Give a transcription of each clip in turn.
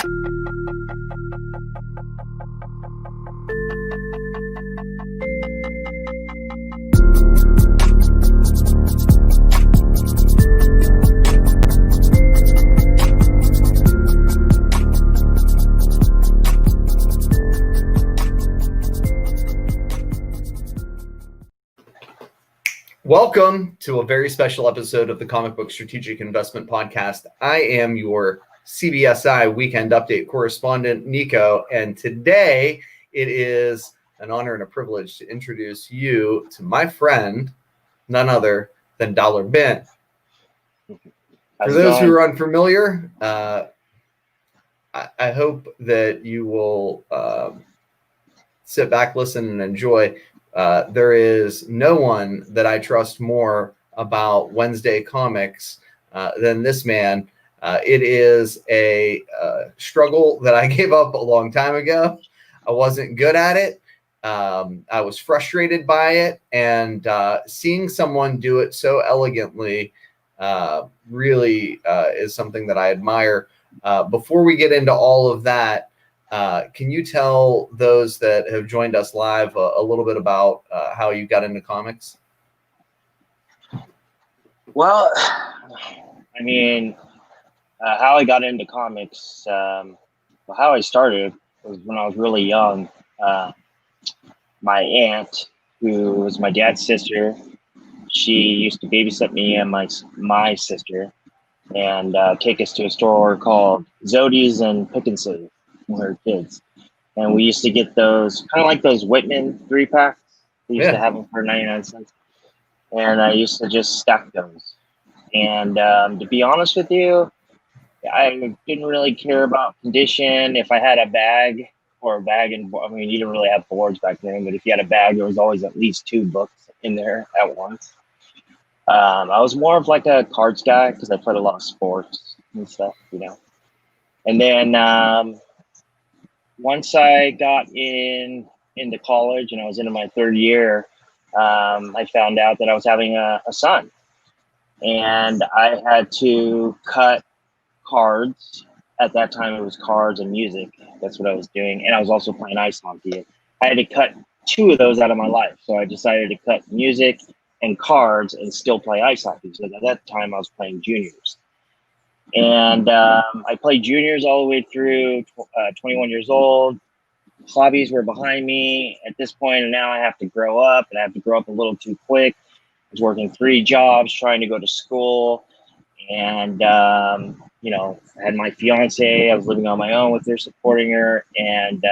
Welcome to a very special episode of the Comic Book Strategic Investment Podcast. I am your CBSI Weekend Update correspondent, Nico, and today it is an honor and a privilege to introduce you to my friend, none other than Dollar Ben. For those who are unfamiliar, I hope that you will sit back, listen, and enjoy. There is no one that I trust more about Wednesday comics than this man. It is a struggle that I gave up a long time ago. I wasn't good at it. I was frustrated by it, and seeing someone do it so elegantly really is something that I admire. Before we get into all of that, can you tell those that have joined us live a little bit about how you got into comics? Well, I mean, how I got into comics, how I started was when I was really young. My aunt, who was my dad's sister, she used to babysit me and my sister and take us to a store called Zodi's and Pick and Save. We were kids, and we used to get those kind of like those Whitman 3-packs. We used to have them for 99 cents, and I used to just stack those. And to be honest with you, I didn't really care about condition. If I had a bag and I mean, you didn't really have boards back then, but if you had a bag, there was always at least 2 books in there at once. I was more of like a cards guy because I played a lot of sports and stuff, you know. And then once I got into college and I was into my 3rd year, I found out that I was having a son, and I had to cut cards. At that time, it was cards and music. That's what I was doing, and I was also playing ice hockey. I had to cut 2 of those out of my life, so I decided to cut music and cards and still play ice hockey. So at that time, I was playing juniors. And I played juniors all the way through 21 years old. Hobbies were behind me at this point, and now I have to grow up, and I have to grow up a little too quick. I was working 3 jobs, trying to go to school, and you know, I had my fiance. I was living on my own with her, supporting her, and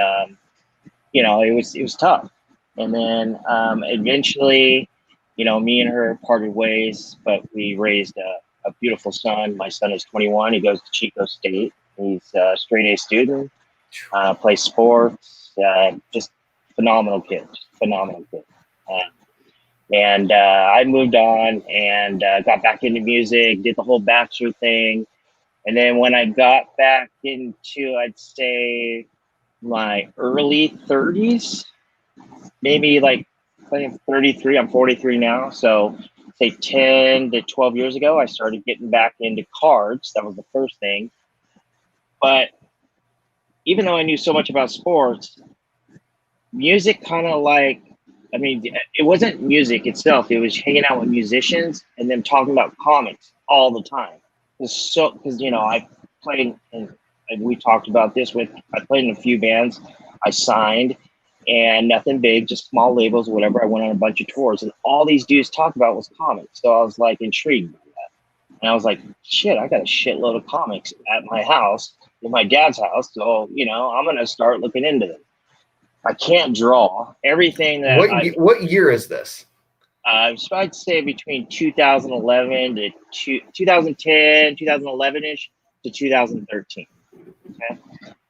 you know, it was tough. And then eventually, you know, me and her parted ways, but we raised a beautiful son. My son is 21. He goes to Chico State. He's a straight A student, plays sports, just phenomenal kid. And I moved on and got back into music, did the whole bachelor thing. And then when I got back into, I'd say, my early 30s, maybe like I'm 33, I'm 43 now. So say 10 to 12 years ago, I started getting back into cards. That was the first thing. But even though I knew so much about sports, music kind of like, I mean, it wasn't music itself. It was hanging out with musicians and them talking about comics all the time. Because, you know, I played, and we talked about this I played in a few bands. I signed, and nothing big, just small labels or whatever. I went on a bunch of tours, and all these dudes talked about was comics. So I was like intrigued by that. And I was like, shit, I got a shitload of comics at my house, in my dad's house. So, you know, I'm going to start looking into them. I can't draw everything that. What year is this? So I'd say between 2011 to 2010, 2011-ish to 2013. Okay.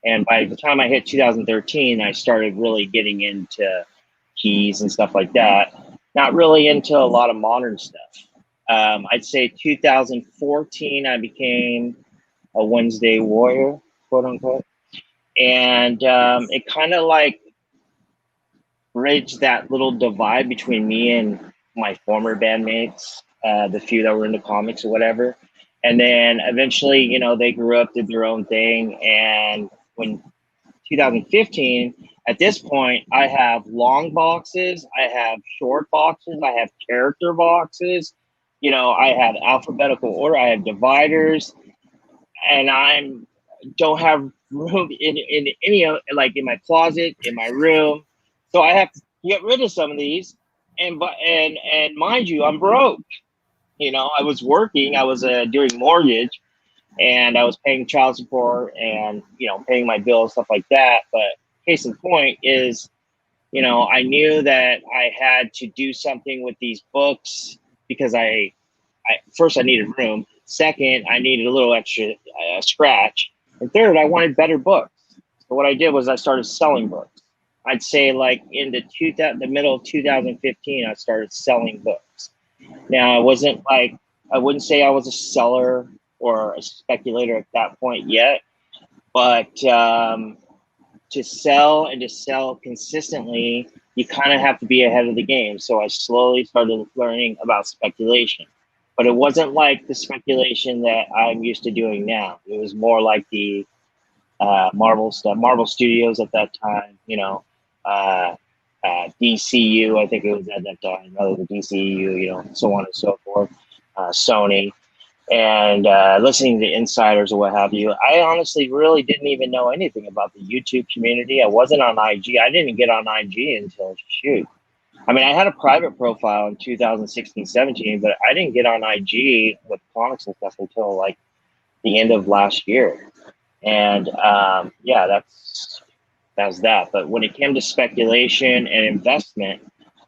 And by the time I hit 2013, I started really getting into keys and stuff like that. Not really into a lot of modern stuff. I'd say 2014, I became a Wednesday warrior, quote unquote. And it kind of like bridged that little divide between me and my former bandmates, the few that were into comics or whatever. And then eventually, you know, they grew up, did their own thing. And when 2015, at this point, I have long boxes, I have short boxes, I have character boxes, you know, I have alphabetical order, I have dividers, and I'm don't have room in any of, like, in my closet, in my room. So I have to get rid of some of these. And mind you, I'm broke. You know, I was working, I was doing mortgage, and I was paying child support and, you know, paying my bills, stuff like that. But case in point is, you know, I knew that I had to do something with these books because first I needed room. Second, I needed a little extra scratch. And third, I wanted better books. So what I did was I started selling books. I'd say like in the middle of 2015, I started selling books. Now, I wasn't like, I wouldn't say I was a seller or a speculator at that point yet, but to sell consistently, you kind of have to be ahead of the game. So I slowly started learning about speculation, but it wasn't like the speculation that I'm used to doing now. It was more like the Marvel stuff, Marvel Studios at that time, you know, DCU, I think it was at that time, rather than DCU, you know, so on and so forth, Sony, and listening to insiders or what have you. I honestly really didn't even know anything about the YouTube community. I wasn't on IG. I didn't get on IG until, shoot. I mean, I had a private profile in 2016, 17, but I didn't get on IG with comics and stuff until like the end of last year. And yeah, that's that. But when it came to speculation and investment,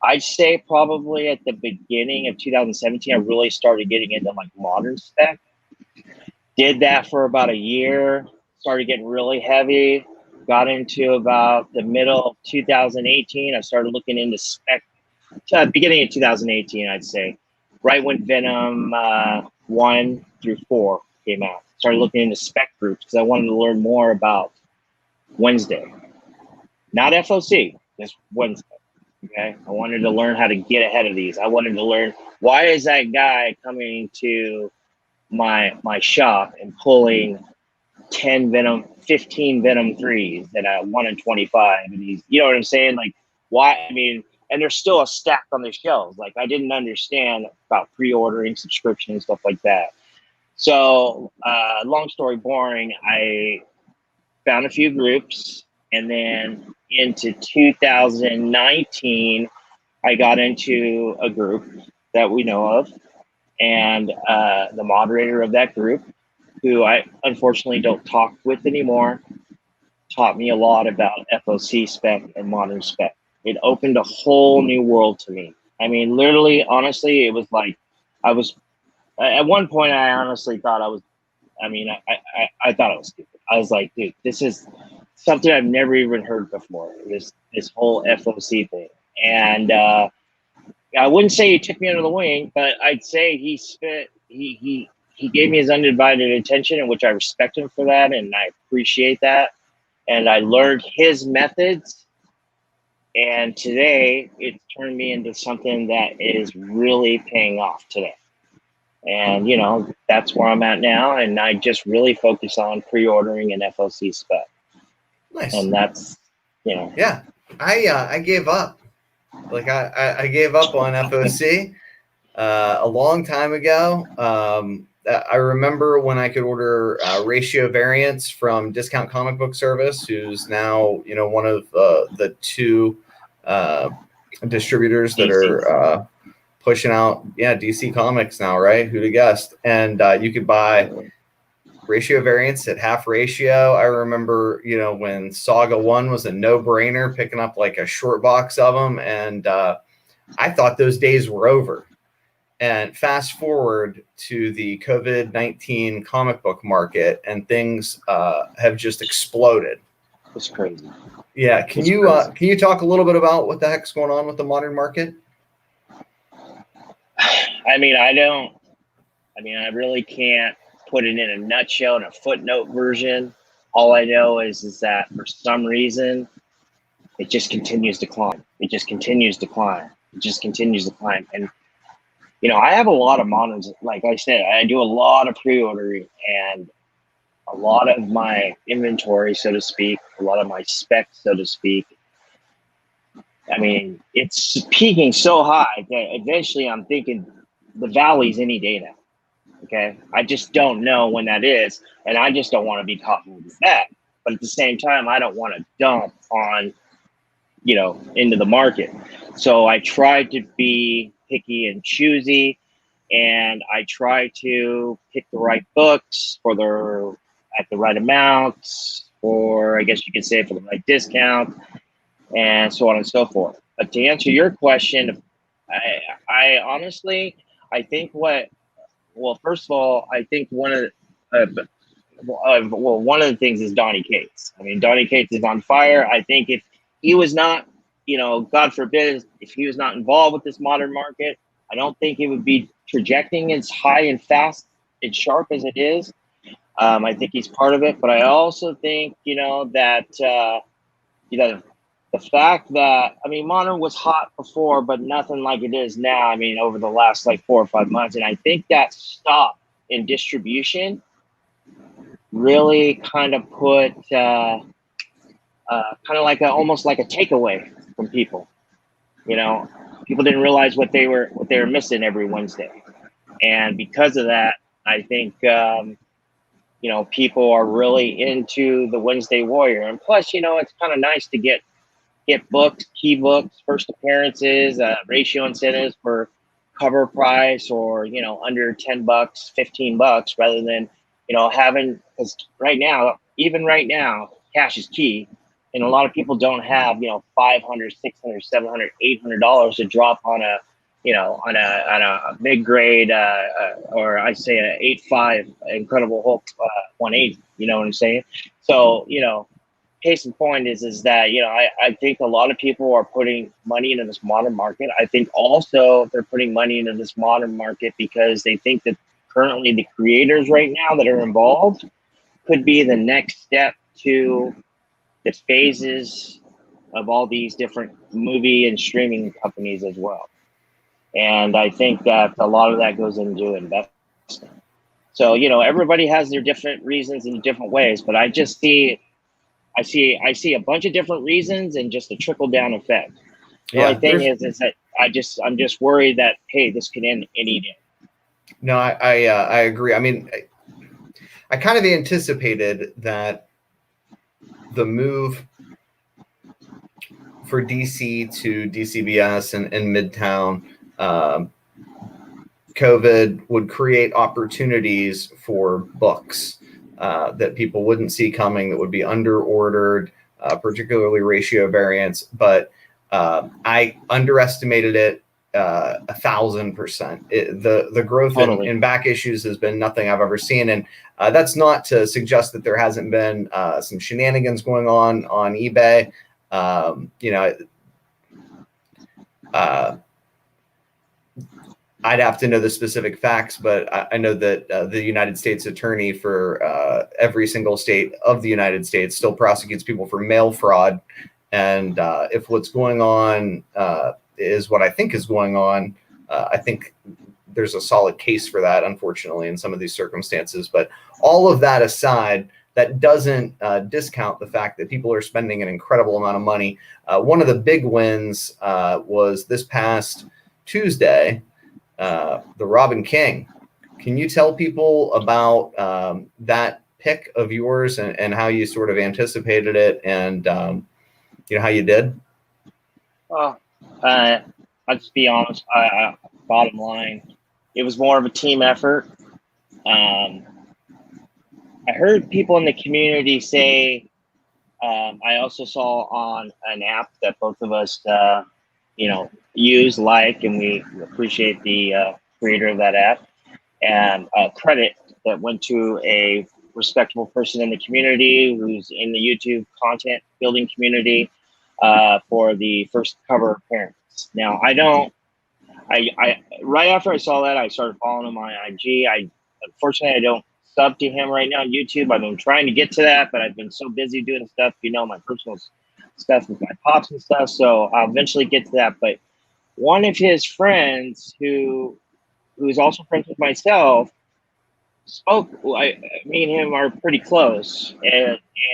I'd say probably at the beginning of 2017, I really started getting into like modern spec. Did that for about a year, started getting really heavy, got into about the middle of 2018. I started looking into spec, beginning of 2018, I'd say, right when Venom 1 through 4 came out. Started looking into spec groups because I wanted to learn more about Wednesday. Not FOC, just Wednesday. Okay, I wanted to learn how to get ahead of these. I wanted to learn, why is that guy coming to my shop and pulling 10 Venom, 15 Venom 3s that I 1 in 25, and he's, you know what I'm saying? Like, why? I mean, and there's still a stack on the shelves. Like, I didn't understand about pre-ordering, subscription, and stuff like that. So, long story boring, I found a few groups, and then into 2019, I got into a group that we know of, and the moderator of that group, who I unfortunately don't talk with anymore, taught me a lot about FOC spec and modern spec. It opened a whole new world to me. I mean, literally, honestly, it was like I was, at one point, I honestly thought I was, I mean, I thought I was stupid. I was like, dude, this is something I've never even heard before, this whole FOC thing. And I wouldn't say he took me under the wing, but I'd say he gave me his undivided attention, in which I respect him for that, and I appreciate that. And I learned his methods, and today it turned me into something that is really paying off today. And, you know, that's where I'm at now, and I just really focus on pre-ordering and FOC spec. Nice. And that's, you know. Yeah, I gave up. Like, I gave up on FOC a long time ago. I remember when I could order ratio variants from Discount Comic Book Service, who's now, you know, one of the two distributors that are pushing out, DC Comics now, right? Who'd have guessed? And you could buy ratio variants at half ratio. I remember, you know, when Saga 1 was a no-brainer, picking up like a short box of them, and I thought those days were over. And fast forward to the COVID-19 comic book market, and things have just exploded. It's crazy. Yeah, can you talk a little bit about what the heck's going on with the modern market? I mean, I really can't put it in a nutshell, in a footnote version. All I know is that for some reason, it just continues to climb. It just continues to climb. It just continues to climb. And I have a lot of moderns. Like I said, I do a lot of pre-ordering, and a lot of my inventory, so to speak, a lot of my specs, so to speak. I mean, it's peaking so high that eventually I'm thinking the valley's any day now. Okay. I just don't know when that is. And I just don't want to be caught with that. But at the same time, I don't want to dump on, into the market. So I try to be picky and choosy, and I try to pick the right books at the right amounts, or I guess you could say for the right discount, and so on and so forth. But to answer your question, I honestly, I think well, first of all, I think one of the things is Donnie Cates. I mean, Donnie Cates is on fire. I think if he was not, God forbid, if he was not involved with this modern market, I don't think it would be trajecting as high and fast and sharp as it is. I think he's part of it, but I also think, that, the fact that, I mean, modern was hot before, but nothing like it is now. I mean, over the last like 4 or 5 months. And I think that stop in distribution really kind of put kind of like almost like a takeaway from people. People didn't realize what they were missing every Wednesday. And because of that, I think, people are really into the Wednesday Warrior. And plus, it's kind of nice to get books, key books, first appearances, ratio incentives for cover price, or under $10, $15, rather than having, because even right now, cash is key, and a lot of people don't have $500, $600, $700, $800 to drop on a on a big grade, or I say an 8.5 Incredible Hulk 180. You know what I'm saying? So case in point is that, I think a lot of people are putting money into this modern market. I think also they're putting money into this modern market because they think that currently the creators right now that are involved could be the next step to the phases of all these different movie and streaming companies as well. And I think that a lot of that goes into investment. So, everybody has their different reasons in different ways, but I see a bunch of different reasons and just a trickle down effect. The only thing is that I'm just worried that, hey, this could end any day. No, I agree. I mean, I kind of anticipated that the move for DC to DCBS and Midtown, COVID would create opportunities for books that people wouldn't see coming, that would be under ordered, particularly ratio variants. But I underestimated it 1,000%. The growth in back issues has been nothing I've ever seen. And that's not to suggest that there hasn't been some shenanigans going on eBay. I'd have to know the specific facts, but I know that the United States attorney for every single state of the United States still prosecutes people for mail fraud. And if what's going on is what I think is going on, I think there's a solid case for that, unfortunately, in some of these circumstances. But all of that aside, that doesn't discount the fact that people are spending an incredible amount of money. One of the big wins was this past Tuesday, the Robin King. Can you tell people about that pick of yours and how you sort of anticipated it and how you did? Well, I'll just be honest. Bottom line, it was more of a team effort. I heard people in the community say, I also saw on an app that both of us, use, and we appreciate the creator of that app, and credit that went to a respectable person in the community who's in the YouTube content building community for the first cover appearance. Now, I right after I saw that, I started following him on IG. Unfortunately, I don't sub to him right now on YouTube. I've been trying to get to that, but I've been so busy doing stuff, my personal stuff with my pops and stuff. So I'll eventually get to that. But one of his friends who who's also friends with myself, spoke. Me and him are pretty close,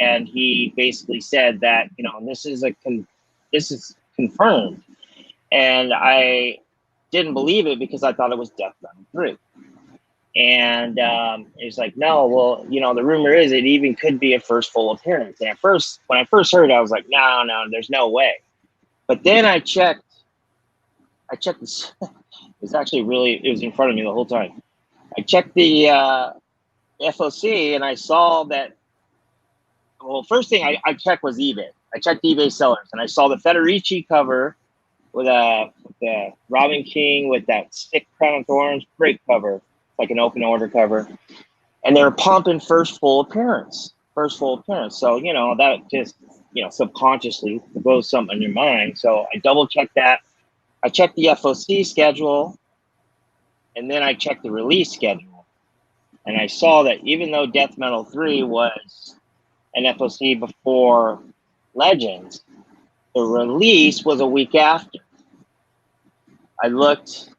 and he basically said that, you know, this is confirmed, and I didn't believe it because I thought it was Death Metal 3. And he's like, no, well, you know, the rumor is it even could be a first full appearance. And when I first heard it, I was like, no, there's no way. But then I checked this. It was in front of me the whole time. I checked the FOC and I saw that, well, first thing I checked was eBay. I checked eBay sellers and I saw the Federici cover with the Robin King with that stick crown of thorns, great cover, like an open order cover. And they were pumping first full appearance. So, you know, that just, you know, subconsciously goes something in your mind. So I double checked that. I checked the FOC schedule, and then I checked the release schedule. And I saw that even though Death Metal 3 was an FOC before Legends, the release was a week after. I looked,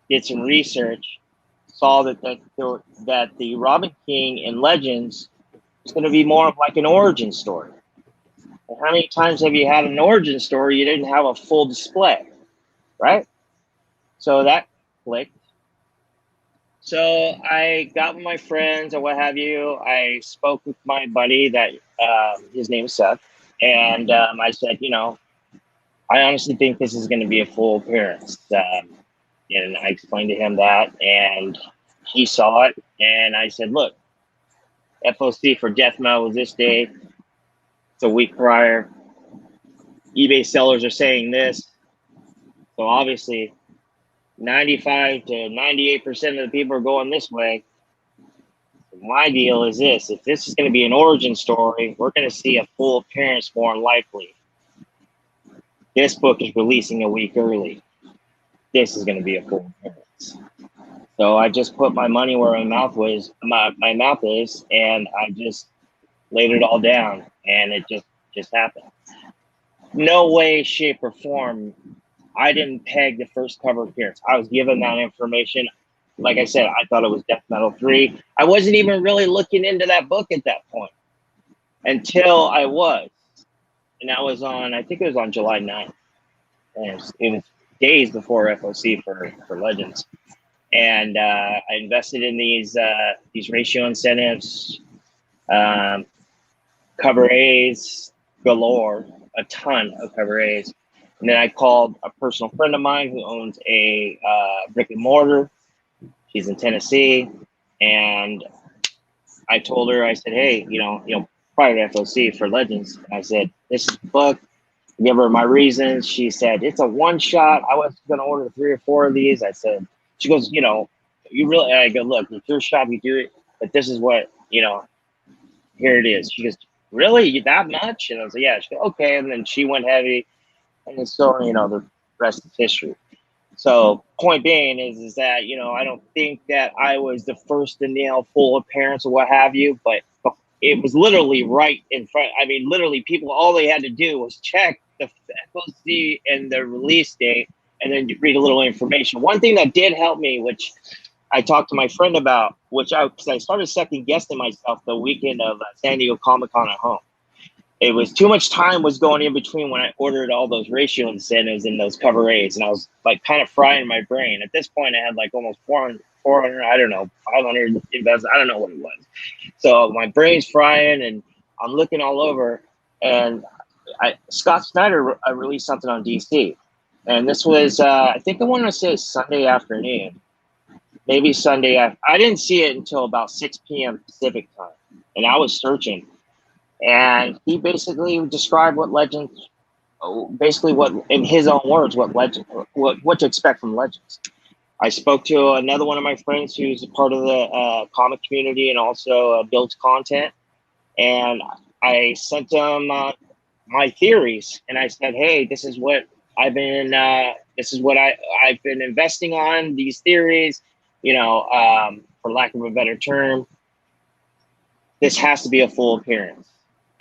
did some research, saw that the Robin King in Legends is going to be more of like an origin story. And how many times have you had an origin story you didn't have a full display, right? So that clicked. So I got with my friends or what have you. I spoke with my buddy that his name is Seth, and I said, you know, I honestly think this is going to be a full appearance. And I explained to him that, and he saw it, and I said, look, FOC for Death Metal was this day. It's a week prior. eBay sellers are saying this. So obviously 95 to 98% of the people are going this way. My deal is this: if this is going to be an origin story, we're going to see a full appearance more than likely. This book is releasing a week early. This is going to be a full appearance. So I just put my money where my mouth was. My mouth is, and I just laid it all down, and it just happened. No way, shape, or form. I didn't peg the first cover appearance. I was given that information. Like I said, I thought it was Death Metal 3. I wasn't even really looking into that book at that point until I was. And that was on, I think it was on July 9th. And it was days before FOC for Legends. And I invested in these ratio incentives, cover A's galore, a ton of cover A's. And then I called a personal friend of mine who owns a brick and mortar. She's in Tennessee. And I told her, I said, hey, you know, prior to FOC for Legends, I said, this is the book. I gave her my reasons. She said, it's a one shot. I was going to order 3 or 4 of these. I said, she goes, you know, you really, I go, look, if your shop, you do it, but this is what, you know, here it is. She goes, really? That much? And I was like, yeah. She goes, okay. And then she went heavy. And then so, you know, the rest is history. So point being is that, you know, I don't think that I was the first to nail full appearance or what have you, but it was literally right in front. I mean, literally people, all they had to do was check the FOC and the release date and then read a little information. One thing that did help me, which I talked to my friend about, because I started second guessing myself the weekend of San Diego Comic-Con at home. It was too much time was going in between when I ordered all those ratio incentives and those cover A's, and I was like kind of frying my brain. At this point, I had like almost 400, I don't know, 500 investments. I don't know what it was. So my brain's frying, and I'm looking all over. And Scott Snyder released something on DC, and this was I think I want to say Sunday afternoon, maybe Sunday. I didn't see it until about 6 p.m. Pacific time, and I was searching. And he basically described what Legends, basically what, in his own words, what to expect from Legends. I spoke to another one of my friends who's a part of the comic community and also builds content. And I sent him my theories, and I said, hey, this is what I've been, I've been investing on, these theories, you know, for lack of a better term. This has to be a full appearance.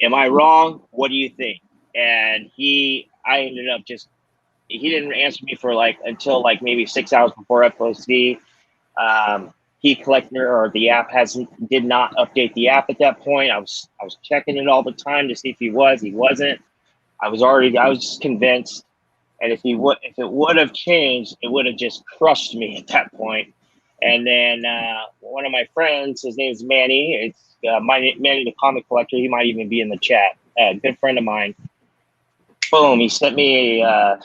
Am I wrong? What do you think? And I ended up he didn't answer me for until maybe 6 hours before FOC. He collected, or the app did not update the app at that point. I was checking it all the time to see if he wasn't. I was just convinced. And if it would have changed, it would have just crushed me at that point. And then one of my friends, his name is Manny. It's Manny the comic collector. He might even be in the chat. A good friend of mine. Boom! He sent me a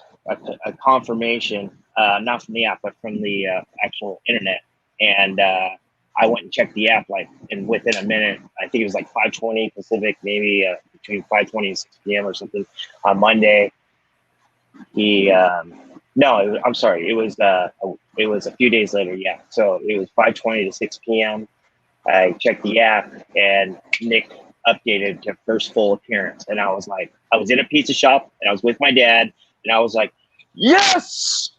confirmation, not from the app, but from the actual internet. And I went and checked the app and within a minute. I think it was like 5:20 Pacific, maybe between 5:20 and 6 p.m. or something on Monday. I'm sorry. It was a few days later. Yeah. So it was 5:20 to 6 p.m. I checked the app and Nick updated to first full appearance. And I was in a pizza shop and I was with my dad and I was like, yes,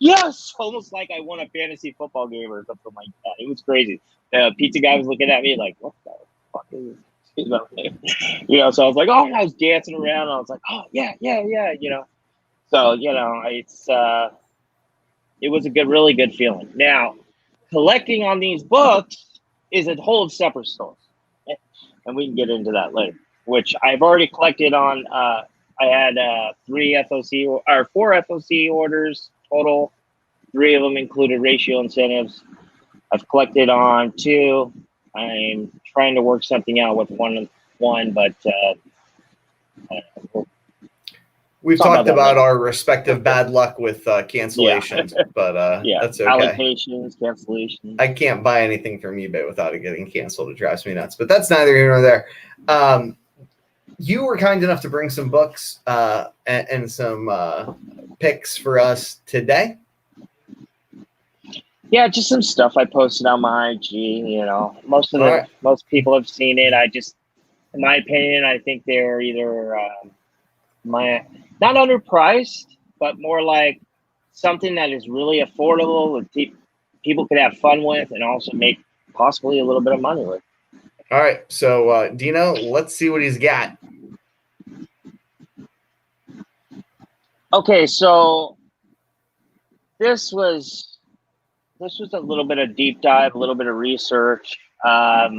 almost like I won a fantasy football game or something like that. It was crazy. The pizza guy was looking at me like, what the fuck is this? So I was like, oh, and I was dancing around. And I was like, oh, yeah. So, it was a really good feeling. Now, collecting on these books is a whole separate story. And we can get into that later, which I've already collected on. I had 4 FOC orders total. 3 of them included ratio incentives. I've collected on 2. I'm trying to work something out with one, but we've talked about our respective bad luck with cancellations, but that's okay. Allocations, cancellations. I can't buy anything from eBay without it getting canceled. It drives me nuts, but that's neither here nor there. You were kind enough to bring some books and some picks for us today. Yeah, just some stuff I posted on my IG. Most people have seen it. In my opinion, I think they're either not underpriced, but more like something that is really affordable that people could have fun with and also make possibly a little bit of money with. All right, so Dino, let's see what he's got. Okay, so this was a little bit of deep dive, a little bit of research. I've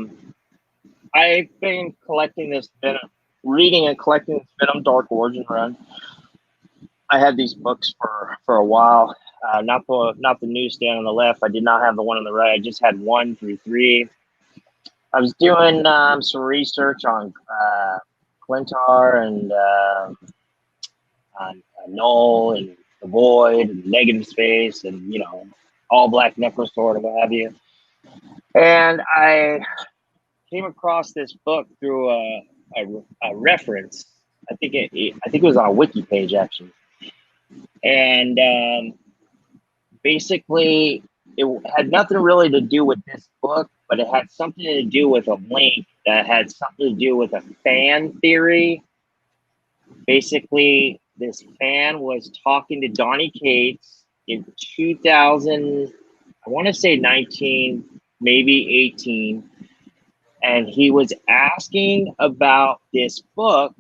been reading and collecting this Venom Dark Origin run. I had these books for a while. Not the newsstand on the left. I did not have the one on the right. I just had 1 through 3. I was doing some research on Clintar and on Null and the Void and Negative Space and All Black Necrosword and what have you. And I came across this book through a reference. I think it was on a wiki page actually. And basically, it had nothing really to do with this book, but it had something to do with a link that had something to do with a fan theory. Basically, this fan was talking to Donny Cates in 2000, I want to say 19, maybe 18, and he was asking about this book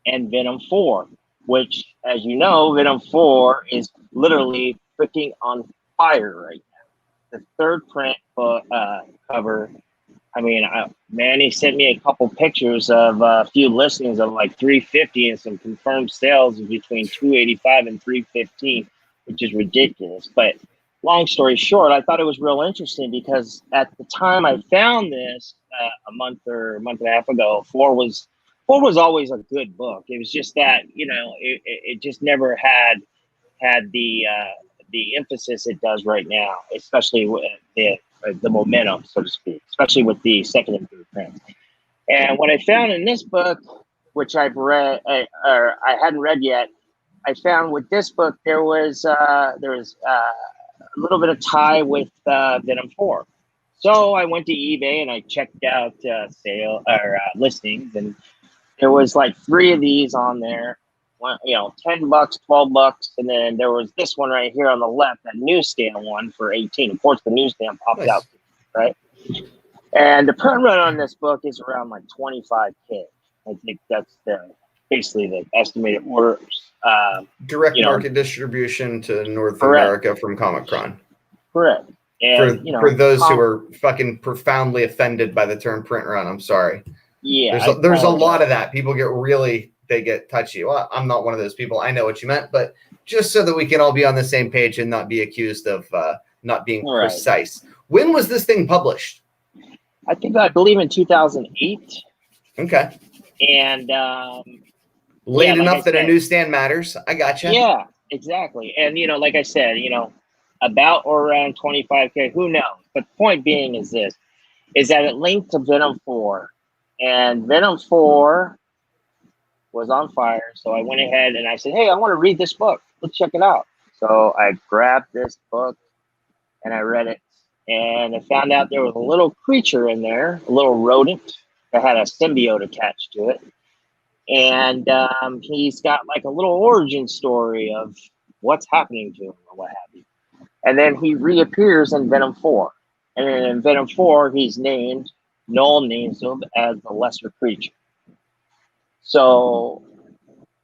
and Venom 4. Which, as you know, Venom 4 is literally freaking on fire right now. The 3rd print cover. I mean, Manny sent me a couple pictures of a few listings of like $350 and some confirmed sales of between $285 and $315, which is ridiculous. But long story short, I thought it was real interesting because at the time I found this a month and a half ago, 4 was always a good book. It was just that, it just never had the emphasis it does right now, especially with the momentum, so to speak, especially with the 2nd and 3rd prints. And what I found in this book, which I've read, or I hadn't read yet, I found with this book there was a little bit of tie with Venom 4. So I went to eBay and I checked out listings, and there was like 3 of these on there, $10, $12, and then there was this one right here on the left, that newsstand one for $18. Of course, the newsstand popped out, right? And the print run on this book is around like $25K. I think that's basically the estimated orders. Direct market distribution to North America from Comic-Con. Correct. And For those who are fucking profoundly offended by the term print run, I'm sorry. Yeah, there's a lot of that. People get touchy. Well, I'm not one of those people. I know what you meant, but just so that we can all be on the same page and not be accused of not being precise. When was this thing published? I believe in 2008. Okay. And late enough that a newsstand matters. I gotcha. Yeah, exactly. And like I said, about or around 25K, who knows? But the point being is that it linked to Venom 4, and Venom 4 was on fire. So I went ahead and I said, hey, I want to read this book. Let's check it out. So I grabbed this book and I read it, and I found out there was a little creature in there, a little rodent that had a symbiote attached to it. And he's got like a little origin story of what's happening to him or what have you. And then he reappears in Venom 4. And then in Venom 4, Noel names him as the lesser creature. So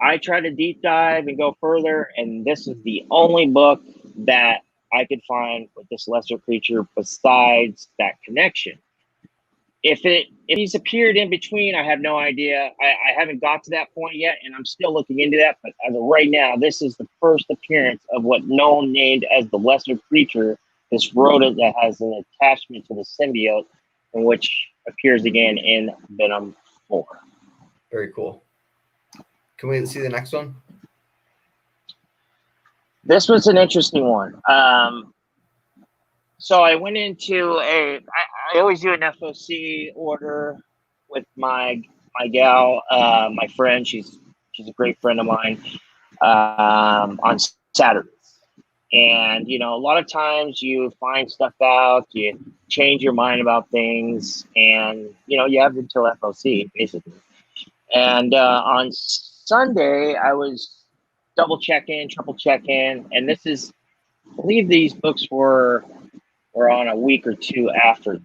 I tried to deep dive and go further, and this is the only book that I could find with this lesser creature besides that connection. If he's appeared in between, I have no idea. I haven't got to that point yet, and I'm still looking into that. But as of right now, this is the first appearance of what Noel named as the lesser creature, this rodent that has an attachment to the symbiote, and which appears again in Venom 4. Very cool. Can we see the next one? This was an interesting one. So I went into I always do an FOC order with my gal, my friend. She's a great friend of mine, on Saturdays. And, a lot of times you find stuff out, you change your mind about things, and, you have until FOC, basically. And on Sunday, I was double checking, triple checking, and I believe these books were on a week or two after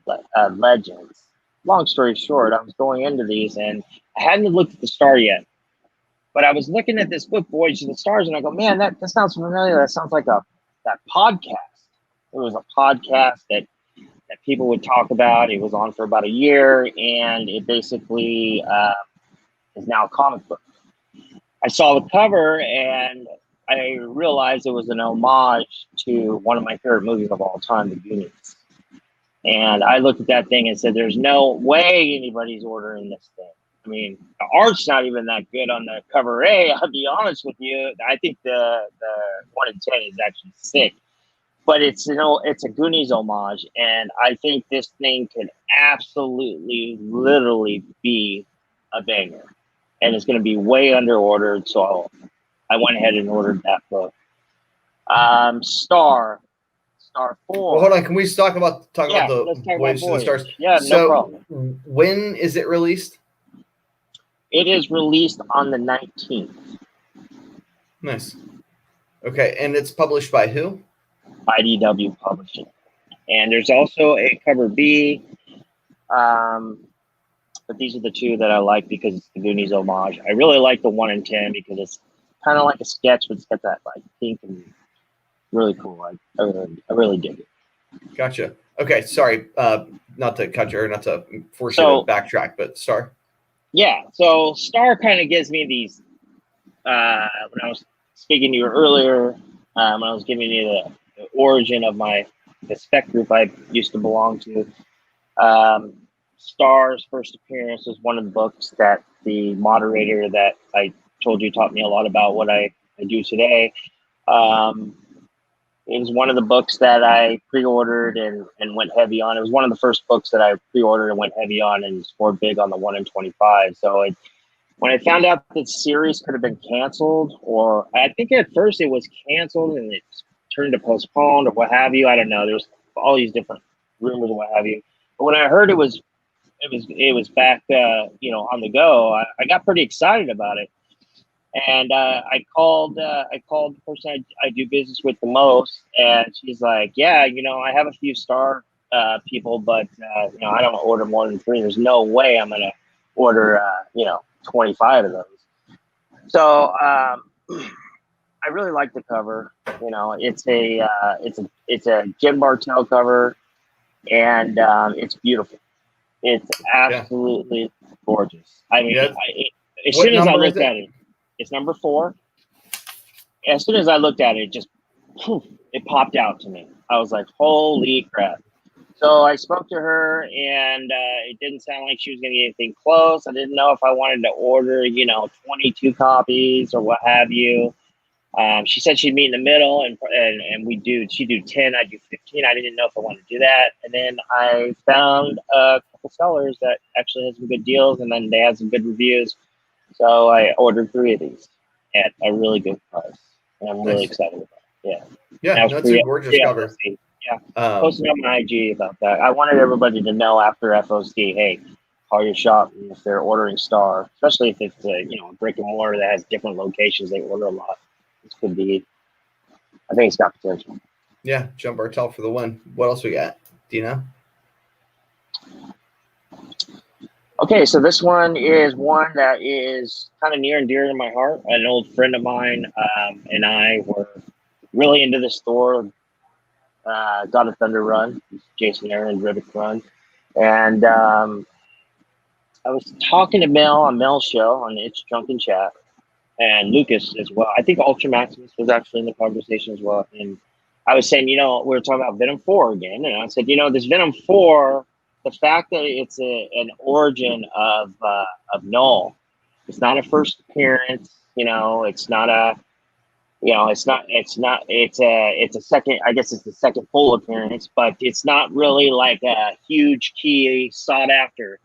Legends. Long story short, I was going into these, and I hadn't looked at the star yet. But I was looking at this book, Voyage to the Stars, and I go, man, that sounds familiar. That sounds like that podcast. It was a podcast that people would talk about. It was on for about a year, and it basically is now a comic book. I saw the cover, and I realized it was an homage to one of my favorite movies of all time, The Goonies. And I looked at that thing and said, there's no way anybody's ordering this thing. I mean, the art's not even that good on the cover A. I'll be honest with you. I think the 1 in 10 is actually sick. But it's a Goonies homage, and I think this thing could absolutely, literally be a banger. And it's going to be way under ordered, so I went ahead and ordered that book. Star 4. Well, hold on. Can we talk about the Voyage to the Stars? Yeah, no problem. When is it released? It is released on the 19th. Nice. Okay, and it's published by who? IDW Publishing. And there's also a cover B. But these are the two that I like because it's the Goonies homage. I really like the 1 in 10 because it's kind of like a sketch, but it's got that like pink and really cool. I really dig it. Gotcha. Okay, sorry, not to cut you or not to force you to backtrack, but Star. Yeah, so Star kind of gives me these. When I was speaking to you earlier, when I was giving you the origin of the spec group I used to belong to. Star's first appearance was one of the books that the moderator that I told you taught me a lot about what I do today. It was one of the books that I pre-ordered and went heavy on. It was one of the first books that I pre-ordered and went heavy on and scored big on the 1 in 25. So when I found out that the series could have been canceled, or I think at first it was canceled and it turned to postponed or what have you, I don't know. There's all these different rumors and what have you. But when I heard it was back, on the go, I got pretty excited about it. And I called the person I do business with the most, and she's like, yeah, I have a few Star people, but I don't order more than 3. There's no way I'm gonna order 25 of those. So I I really like the cover. You know, it's a Jim Bartel cover, and it's beautiful. It's absolutely gorgeous. I mean, as soon as I looked at it, it's number 4. As soon as I looked at it, just poof, it popped out to me. I was like, holy crap. So I spoke to her, and it didn't sound like she was going to get anything close. I didn't know if I wanted to order, 22 copies or what have you. She said she'd meet in the middle, and she'd do 10, I'd do 15. I didn't know if I wanted to do that. And then I found a couple sellers that actually had some good deals, and then they had some good reviews. So I ordered 3 of these at a really good price. And I'm really excited about it. Yeah. Yeah, that's a gorgeous cover. Yeah. Posted on my IG about that. I wanted everybody to know after FOC, hey, call your shop if they're ordering Star, especially if it's a brick and mortar that has different locations. They order a lot. This could be. I think it's got potential. Yeah, Jim Bartel for the win. What else we got? Do you know? Okay, so this one is one that is kind of near and dear to my heart. An old friend of mine and I were really into this store. God of Thunder run, Jason Aaron Riddick run, and I was talking to Mel on Mel's show on It's Drunken Chat, and Lucas as well. I think Ultra Maximus was actually in the conversation as well. And I was saying, we were talking about Venom 4 again, and I said, this Venom 4. The fact that it's an origin of Null, it's not a first appearance. It's not a, it's a second. I guess it's the second full appearance, but it's not really like a huge key sought after.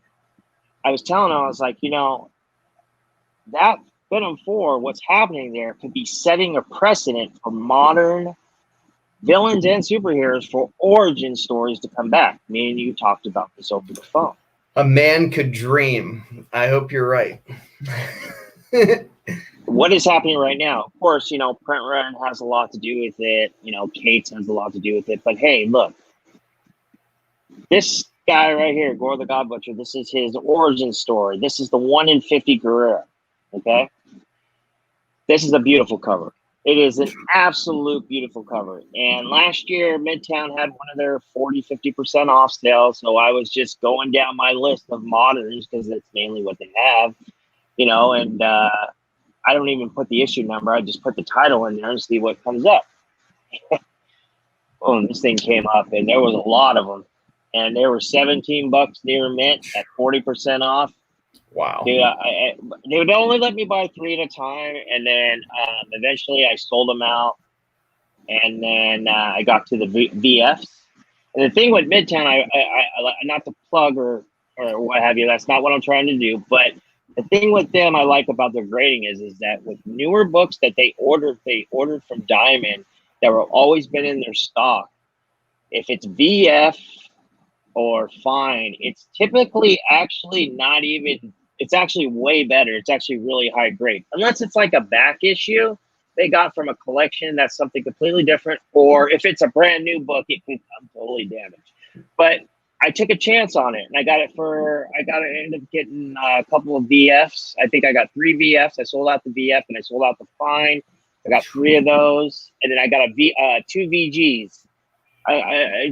I was telling him, I was like, that Venom 4, what's happening there could be setting a precedent for modern villains and superheroes for origin stories to come back. Me and you talked about this over the phone. A man could dream. I hope you're right. What is happening right now? Of course, Print Run has a lot to do with it. Kate's has a lot to do with it. But hey, look, this guy right here, Gore the God Butcher, this is his origin story. This is the 1 in 50 Guerrero. Okay? This is a beautiful cover. It is an absolute beautiful cover. And last year, Midtown had one of their 40, 50% off sales. So I was just going down my list of moderns because it's mainly what they have, and I don't even put the issue number. I just put the title in there and see what comes up. Boom, this thing came up, and there was a lot of them. And they were $17 near mint at 40% off. Wow. Dude, they would only let me buy 3 at a time, and then eventually I sold them out, and then I got to the VFs. And the thing with Midtown, I not to plug or what have you, that's not what I'm trying to do, but the thing with them I like about their grading is that with newer books that they ordered from Diamond that were always been in their stock, if it's VF or fine, it's typically actually not even. It's actually way better. It's actually really high grade. Unless it's like a back issue they got from a collection, that's something completely different. Or if it's a brand new book, it can come totally damaged. But I took a chance on it, and I ended up getting a couple of VFs. I think I got 3 VFs. I sold out the VF, and I sold out the fine. I got 3 of those, and then I got 2 VGs.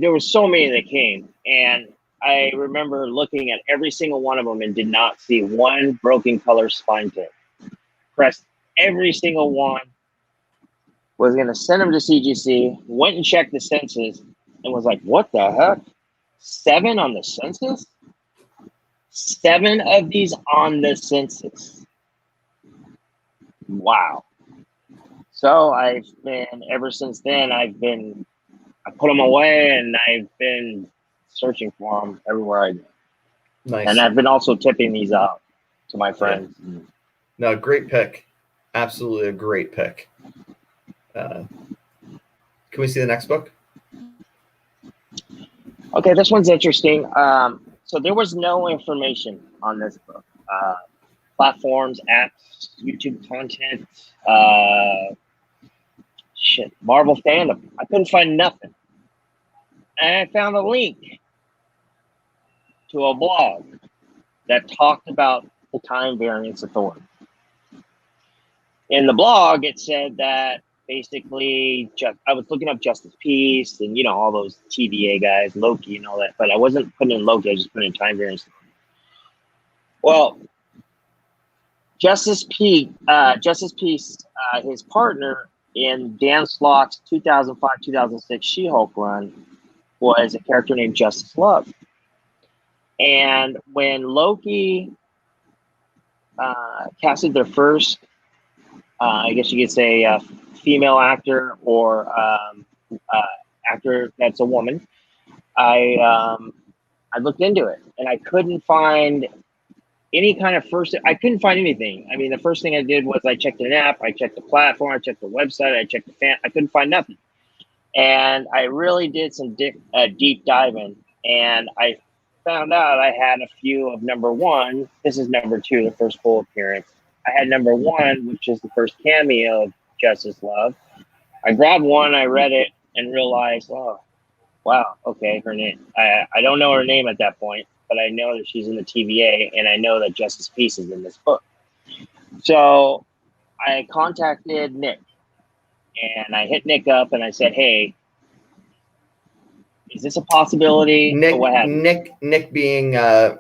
There were so many that came, and I remember looking at every single one of them and did not see one broken color spine tip. Pressed every single one. Was going to send them to CGC. Went and checked the census and was like, what the heck? 7 on the census? 7 of these on the census. Wow. So ever since then, I put them away, and I've been searching for them everywhere I go. Nice. And I've been also tipping these out to my friends. Yeah. No, great pick. Absolutely a great pick. Can we see the next book? Okay, this one's interesting. So there was no information on this book. Platforms, apps, YouTube content, Marvel fandom. I couldn't find nothing. And I found a link to a blog that talked about the time variance authority. In the blog, it said that basically just I was looking up Justice Peace and all those TVA guys, Loki and all that, but I wasn't putting in Loki. I was just putting in time variance. Well, Justice Peace, his partner in Dan Slott's 2005-2006 She-Hulk run was a character named Justice Love. And when Loki casted their first, I guess you could say, female actor or actor that's a woman, I looked into it and I couldn't find any kind of I couldn't find anything. I mean, the first thing I did was I checked an app, I checked the platform, I checked the website, I checked the fan. I couldn't find nothing. And I really did some deep diving, and I found out I had a few of number one. This is number two, the first full appearance. I had number one, which is the first cameo of Justice Love. I grabbed one, I read it, and realized, oh, wow, okay, her name. I don't know her name at that point, but I know that she's in the TVA, and I know that Justice Peace is in this book. So I contacted Nick, and I hit Nick up, and I said, hey, is this a possibility? Nick being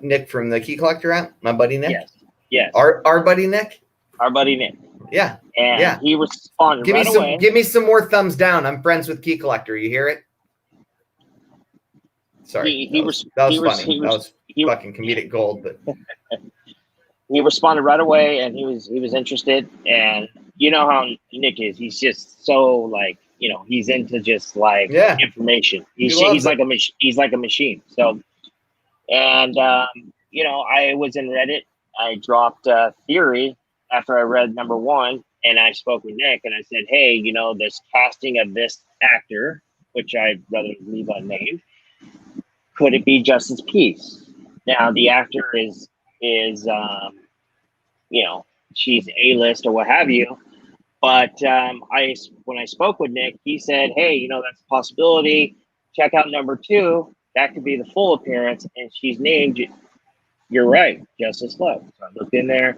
Nick from the Key Collector app, my buddy Nick? Yes. Our buddy Nick? Our buddy Nick. Yeah. And he responded away. Give me some more thumbs down. I'm friends with Key Collector. You hear it? Sorry. That was funny. That was fucking comedic gold. But he responded right away, and he was interested. And you know how Nick is. He's just so like, he's into just like information. He's like a machine. So, and I was in Reddit. I dropped a theory after I read number one, and I spoke with Nick, and I said, hey, this casting of this actor, which I'd rather leave unnamed, could it be Justice Peace? Now the actor is she's A-list or what have you. But when I spoke with Nick, he said, hey, that's a possibility. Check out number two. That could be the full appearance. And she's named, you're right, Justice Love. So I looked in there.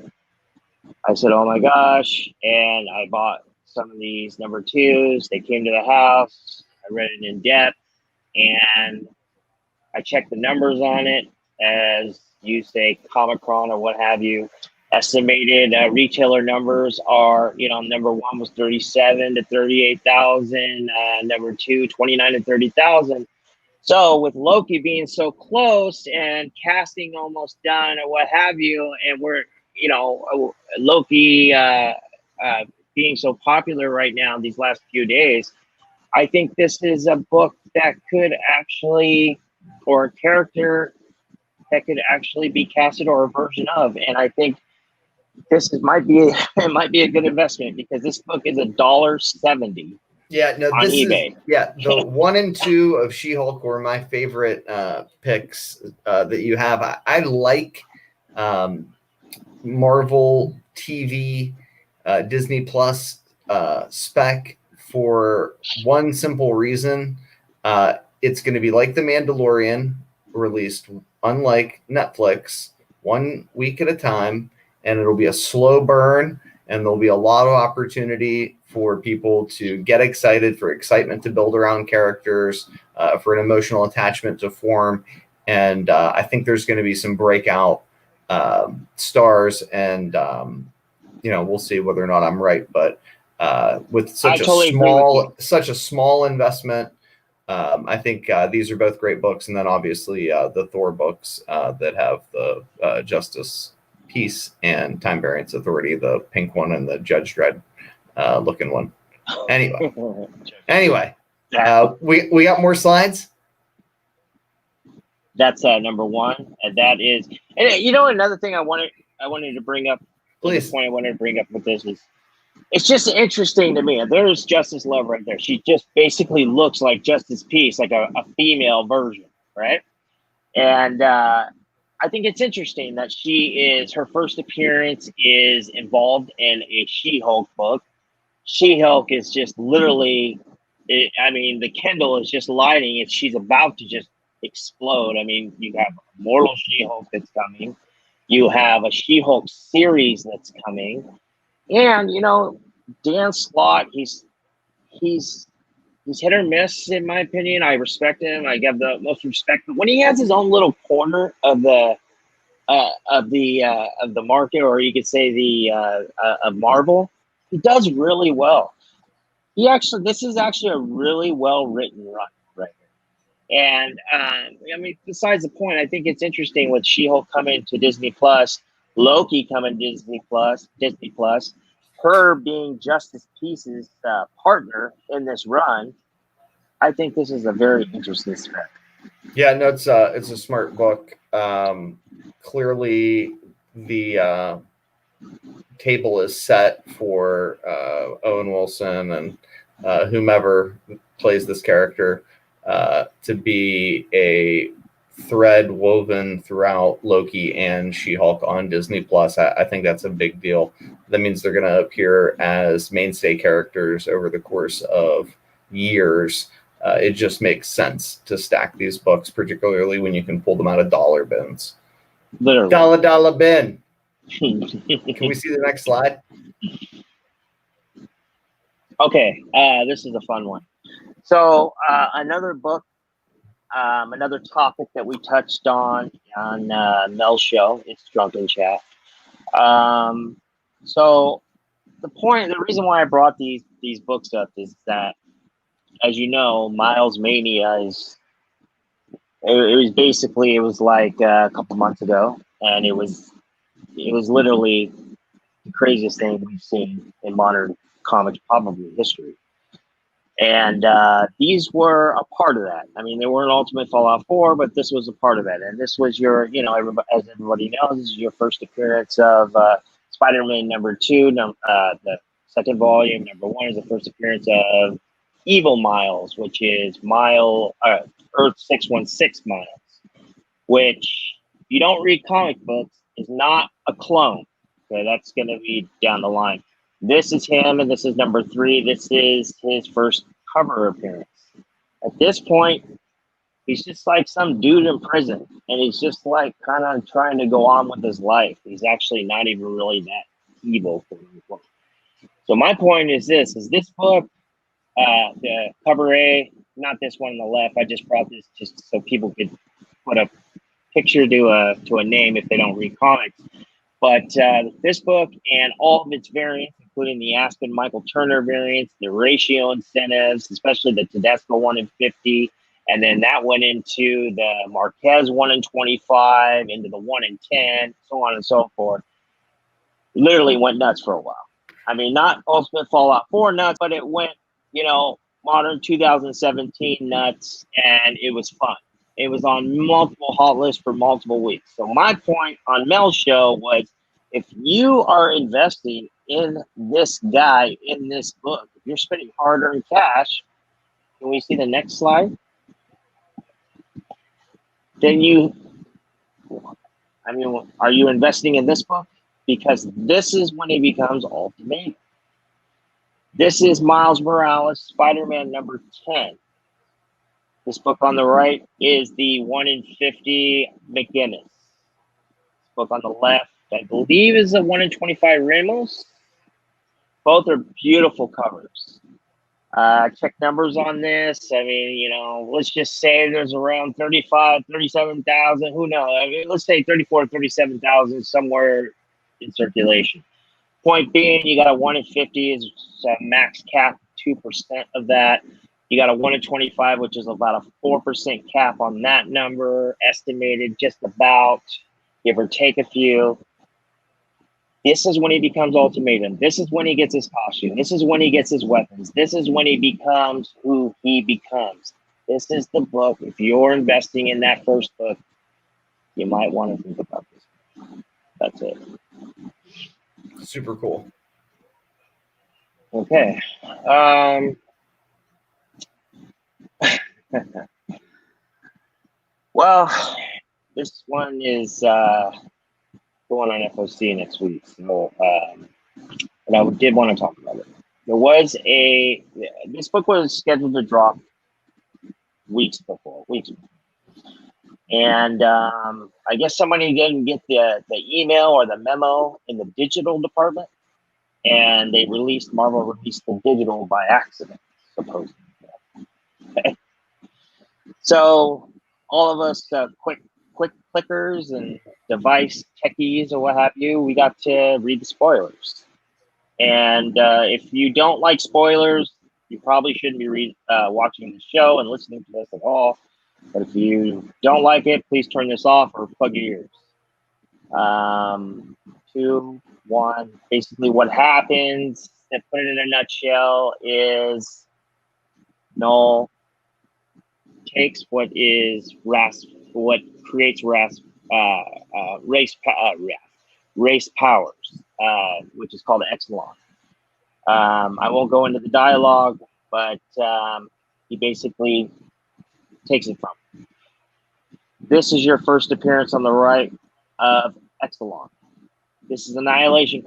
I said, oh my gosh. And I bought some of these number twos. They came to the house. I read it in depth. And I checked the numbers on it, as you say, Comic-Con or what have you. Estimated retailer numbers are, number one was 37 to 38,000, number two, 29 to 30,000. So with Loki being so close and casting almost done or what have you, and we're, Loki being so popular right now these last few days, I think this is a book that could actually, or a character that could actually be casted or a version of. And I think might be a good investment, because this book is $1.70. Yeah, no, on eBay. The 1 and 2 of She-Hulk were my favorite picks that you have. I like Marvel TV, Disney Plus spec for one simple reason. It's going to be like The Mandalorian, released unlike Netflix, 1 week at a time. And it'll be a slow burn, and there'll be a lot of opportunity for people to get excited, for excitement to build around characters, for an emotional attachment to form. And I think there's going to be some breakout stars, and we'll see whether or not I'm right. But with such a small investment, I think these are both great books. And then obviously the Thor books that have the Justice Peace and Time Variance Authority, the pink one and the Judge Dredd looking one. Anyway, we got more slides. That's number one, and that is, and another thing I wanted to bring up. Please. The point I wanted to bring up with this is, it's just interesting to me. There's Justice Love right there. She just basically looks like Justice Peace, like a female version, right? And I think it's interesting that her first appearance is involved in a She-Hulk book. She-Hulk is just literally, the Kindle is just lighting. She's about to just explode. I mean, you have Mortal She-Hulk that's coming. You have a She-Hulk series that's coming. And, Dan Slott, he's he's hit or miss in my opinion. I respect him. I give the most respect. But when he has his own little corner of the market, or you could say the of Marvel, he does really well. This is actually a really well written run right here. And I mean, besides the point, I think it's interesting with She-Hulk coming to Disney Plus, Loki coming to Disney Plus, her being Justice Peace's partner in this run. I think this is a very interesting spec. Yeah, no, it's a smart book. Clearly, the table is set for Owen Wilson and whomever plays this character to be a thread woven throughout Loki and She-Hulk on Disney Plus. I think that's a big deal. That means they're going to appear as mainstay characters over the course of years. It just makes sense to stack these books, particularly when you can pull them out of dollar bins. Literally. Dollar bin. Can we see the next slide? Okay, this is a fun one. So another book, another topic that we touched on Mel's show. It's Drunken Chat. So the reason why I brought these books up is that, as you know, Miles Mania is. It was like a couple months ago, and it was literally the craziest thing we've seen in modern comics, probably history. And these were a part of that. I mean, they weren't Ultimate Fallout 4, but this was a part of it. And this was your, as everybody knows, this is your first appearance of SpiderMan #2, the second volume. #1 is the first appearance of Evil Miles, which is Earth 616 Miles, which, if you don't read comic books, is not a clone. Okay, that's going to be down the line. This is him, and this is #3. This is his first cover appearance. At this point, he's just like some dude in prison, and he's just like kind of trying to go on with his life. He's actually not even really that evil. So my point is this book, the cover A, not this one on the left. I just brought this just so people could put a picture to a name if they don't read comics. But this book and all of its variants, including the Aspen Michael Turner variants, the ratio incentives, especially the Tedesco 1 in 50, and then that went into the Marquez 1 in 25, into the 1 in 10, so on and so forth. Literally went nuts for a while. I mean, not Ultimate Fallout 4 nuts, but it went, modern 2017 nuts, and it was fun. It was on multiple hot lists for multiple weeks. So my point on Mel's show was, if you are investing in this guy, in this book, if you're spending hard-earned cash, can we see the next slide? Then are you investing in this book? Because this is when he becomes Ultimate. This is Miles Morales, Spider-Man #10. This book on the right is the 1 in 50 McGinnis. This book on the left, I believe, is a 1 in 25 Ramos. Both are beautiful covers. Check numbers on this. I mean, let's just say there's around 35, 37,000. Who knows? I mean, let's say 34, 37,000 somewhere in circulation. Point being, you got a 1 in 50 is a max cap, 2% of that. You got a 1 in 25, which is about a 4% cap on that number, estimated just about, give or take a few. This is when he becomes Ultimatum. This is when he gets his costume. This is when he gets his weapons. This is when he becomes who he becomes. This is the book. If you're investing in that first book, you might want to think about this. That's it. Super cool. Okay. Well, this one is going on FOC next week. So, and I did want to talk about it. This book was scheduled to drop weeks before. And I guess somebody didn't get the email or the memo in the digital department, and Marvel released the digital by accident. supposedly. So all of us quick clickers and device techies or what have you, we got to read the spoilers. And if you don't like spoilers, you probably shouldn't be watching the show and listening to this at all. But if you don't like it, please turn this off or plug your ears. 2, 1. Basically, what happens, to put it in a nutshell, is Null takes what creates race powers, which is called Exelon. I won't go into the dialogue, but he basically takes it from him. This is your first appearance on the right of Exelon. This is Annihilation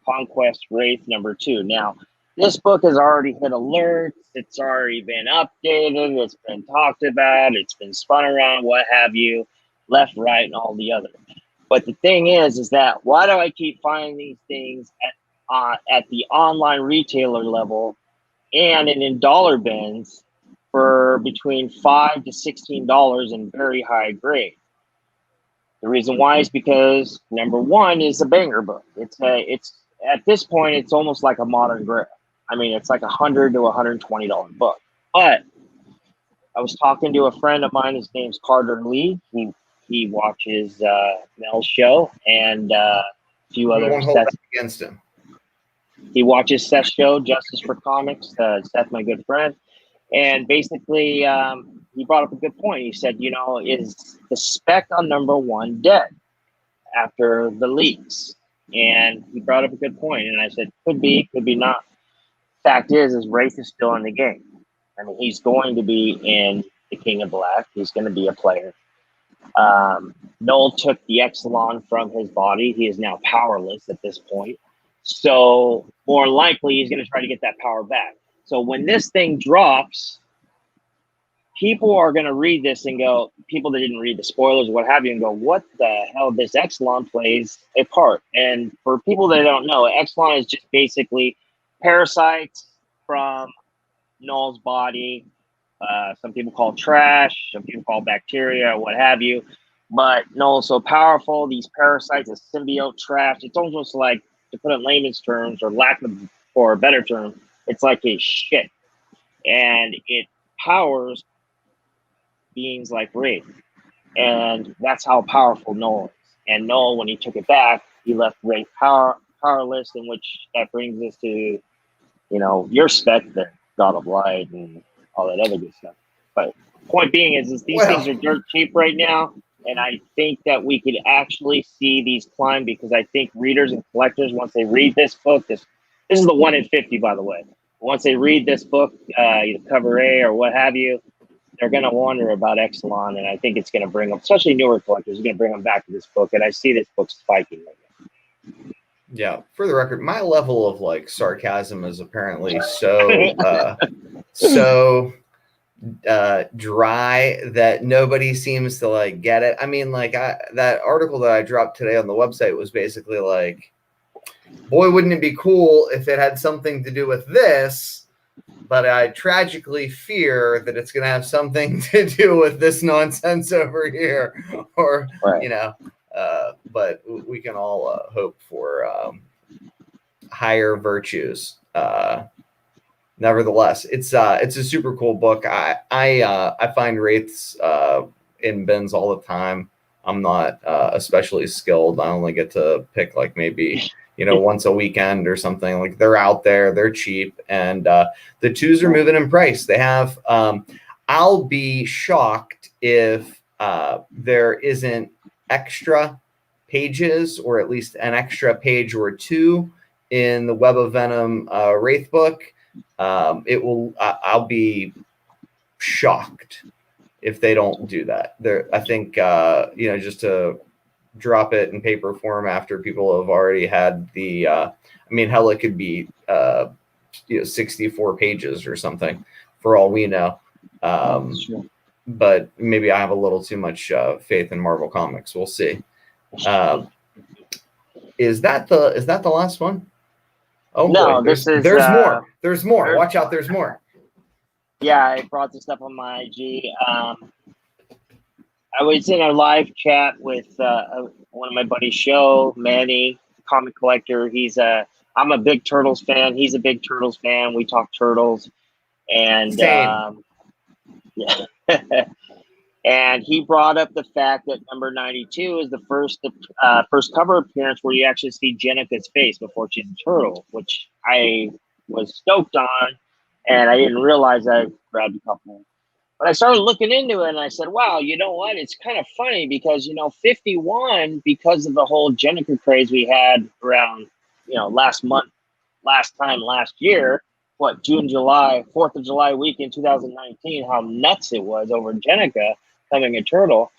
Conquest Wraith number 2. Now, this book has already hit alerts. It's already been updated. It's been talked about. It's been spun around, what have you, left, right, and all the other. But the thing is that why do I keep finding these things at the online retailer level and in dollar bins for between $5 to $16 in very high grade? The reason why is because number one is a banger book. It's at this point it's almost like a modern grail. I mean, it's like $100 to $120 book. But I was talking to a friend of mine. His name's Carter Lee. He watches Mel's show and a few other Seth against him. He watches Seth's show, Justice for Comics. Seth, my good friend, and basically he brought up a good point. He said, is the spec on number 1 dead after the leaks? And he brought up a good point, and I said, could be not. Fact is Wraith is still in the game. I mean, he's going to be in the King of Black. He's going to be a player. Noel took the Exelon from his body. He is now powerless at this point. So more likely he's going to try to get that power back. So when this thing drops, people are going to read this and go, people that didn't read the spoilers, what have you, and go, what the hell, this Exelon plays a part. And for people that don't know, Exelon is just basically parasites from Noel's body. Some people call it trash, some people call it bacteria, what have you. But Noel's so powerful, these parasites, is symbiote trash. It's almost like, to put it in layman's terms, or a better term, it's like a shit. And it powers beings like Wraith. And that's how powerful Noel is. And Noel, when he took it back, he left Wraith powerless, in which that brings us to, your spec, the God of Light and all that other good stuff. But point being is these things are dirt cheap right now. And I think that we could actually see these climb, because I think readers and collectors, once they read this book, this is the 1 in 50, by the way. Once they read this book, either cover A or what have you, they're going to wonder about Exelon. And I think it's going to bring them, especially newer collectors, it's going to bring them back to this book. And I see this book spiking right now. Yeah, for the record, my level of sarcasm is apparently so dry that nobody seems to get it. I mean, that article that I dropped today on the website was basically like, boy, wouldn't it be cool if it had something to do with this, but I tragically fear that it's going to have something to do with this nonsense over here, or right. But we can all hope for higher virtues. Nevertheless, it's a super cool book. I find Wraiths in bins all the time. I'm not especially skilled. I only get to pick maybe once a weekend or something. They're out there, they're cheap, and the 2s are moving in price. They have. I'll be shocked if there isn't extra pages, or at least an extra page or 2 in the Web of Venom Wraith book. I'll be shocked if they don't do that. I think just to drop it in paper form after people have already had the hell, it could be 64 pages or something for all we know. But maybe I have a little too much faith in Marvel Comics. We'll see. Is that the last one? Oh no, boy, there's more. There's more. Watch out, there's more. Yeah, I brought the stuff on my IG. I was in a live chat with one of my buddies, show Manny, comic collector. I'm a big Turtles fan. He's a big Turtles fan. We talk Turtles, and Same. yeah. And he brought up the fact that number 92 is the first cover appearance where you actually see Jenica's face before she's a turtle, which I was stoked on, and I didn't realize I grabbed a couple. But I started looking into it, and I said, wow, you know what? It's kind of funny because, 51, because of the whole Jenica craze we had around, last year, June, July, 4th of July week in 2019, how nuts it was over Jenica becoming a turtle.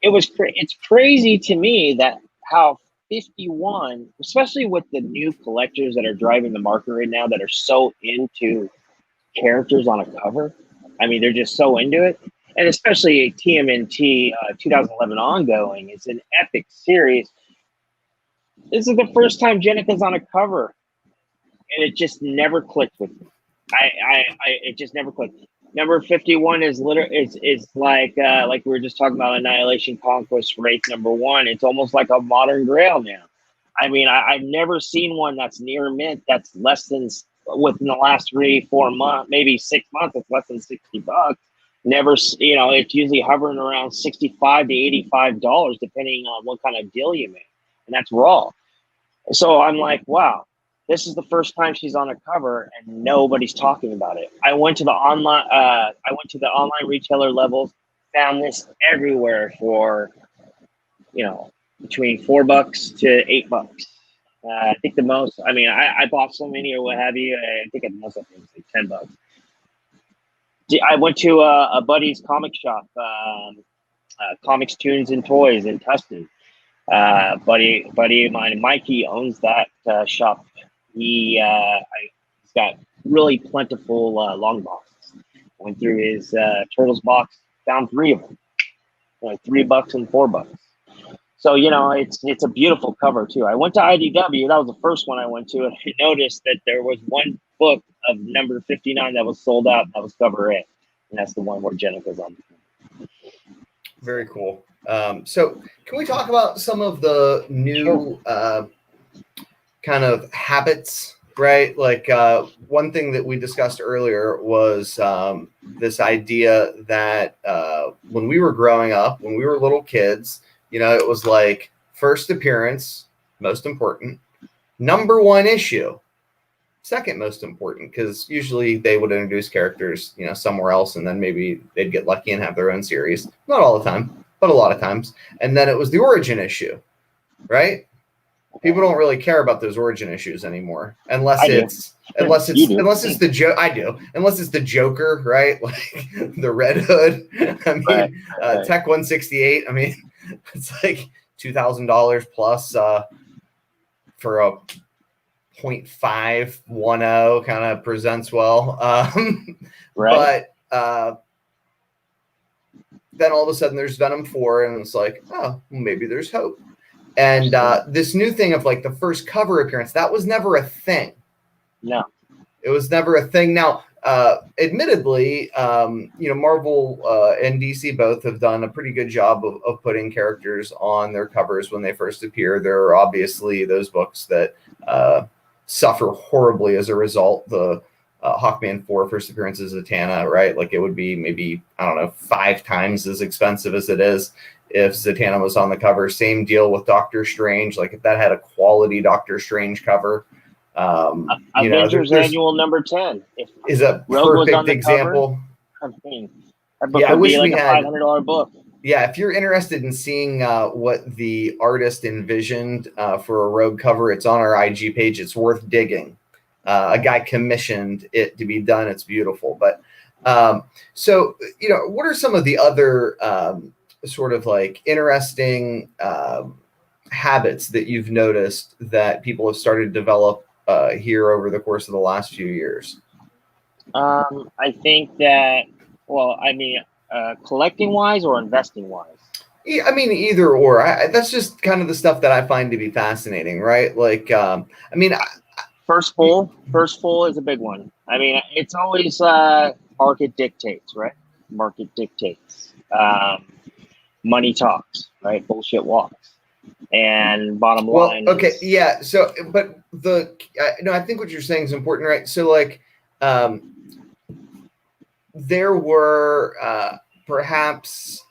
It's crazy to me that how 51, especially with the new collectors that are driving the market right now that are so into characters on a cover. I mean, they're just so into it. And especially TMNT 2011 ongoing. It's an epic series. This is the first time Jenica's on a cover. And it just never clicked with me. It just never clicked. Number 51 is like we were just talking about Annihilation Conquest Wraith number 1. It's almost like a modern grail now. I mean, I've never seen one that's near mint that's less than, within the last 3-4 months, maybe 6 months, it's less than $60. Never, it's usually hovering around $65 to $85, depending on what kind of deal you make. And that's raw. So I'm like, wow. This is the first time she's on a cover and nobody's talking about it. I went to the online retailer levels, found this everywhere for, between $4 to $8. I think the most, I bought so many or what have you. I think at the most I think it's like $10. I went to a buddy's comic shop, Comics, Tunes, and Toys in Tustin. Buddy of mine, Mikey, owns that shop. He's got really plentiful long boxes. Went through his Turtles box, found 3 of them, like $3 and $4. So it's a beautiful cover too. I went to IDW. That was the first one I went to, and I noticed that there was one book of number 59 that was sold out. And that was cover A, and that's the one where Jenica's on. Very cool. So can we talk about some of the new kind of habits, right? Like one thing that we discussed earlier was this idea that when we were growing up, when we were little kids, it was like first appearance, most important, number 1 issue, second most important, because usually they would introduce characters, somewhere else, and then maybe they'd get lucky and have their own series. Not all the time, but a lot of times. And then it was the origin issue, right? People don't really care about those origin issues anymore, unless it's the joke. I do, unless it's the Joker, right? Like the Red Hood. I mean, right. Tech 168. I mean, it's like $2,000 plus for a 0.510 kind of presents well. Right. But then all of a sudden there's Venom 4, and it's like, oh, maybe there's hope. And this new thing of like the first cover appearance, that was never a thing. No, it was never a thing. Now, admittedly, Marvel and DC both have done a pretty good job of putting characters on their covers when they first appear. There are obviously those books that suffer horribly as a result. The Hawkman 4 first appearance is Zatanna, right? Like it would be maybe, 5 times as expensive as it is if Zatanna was on the cover. Same deal with Doctor Strange. Like if that had a quality Doctor Strange cover, Avengers Annual number 10 is a perfect example. Cover, that book would be like a $500 book. Yeah, if you're interested in seeing what the artist envisioned for a Rogue cover, it's on our IG page. It's worth digging. A guy commissioned it to be done. It's beautiful. But so, what are some of the other sort of like interesting habits that you've noticed that people have started to develop here over the course of the last few years? I think that, collecting wise or investing wise? Yeah, I mean, either or. That's just kind of the stuff that I find to be fascinating, right? Like, First full is a big one. I mean, it's always market dictates, right? Market dictates. Money talks, right? Bullshit walks. And bottom line okay, is, yeah. So, but no, I think what you're saying is important, right? So, like, there were perhaps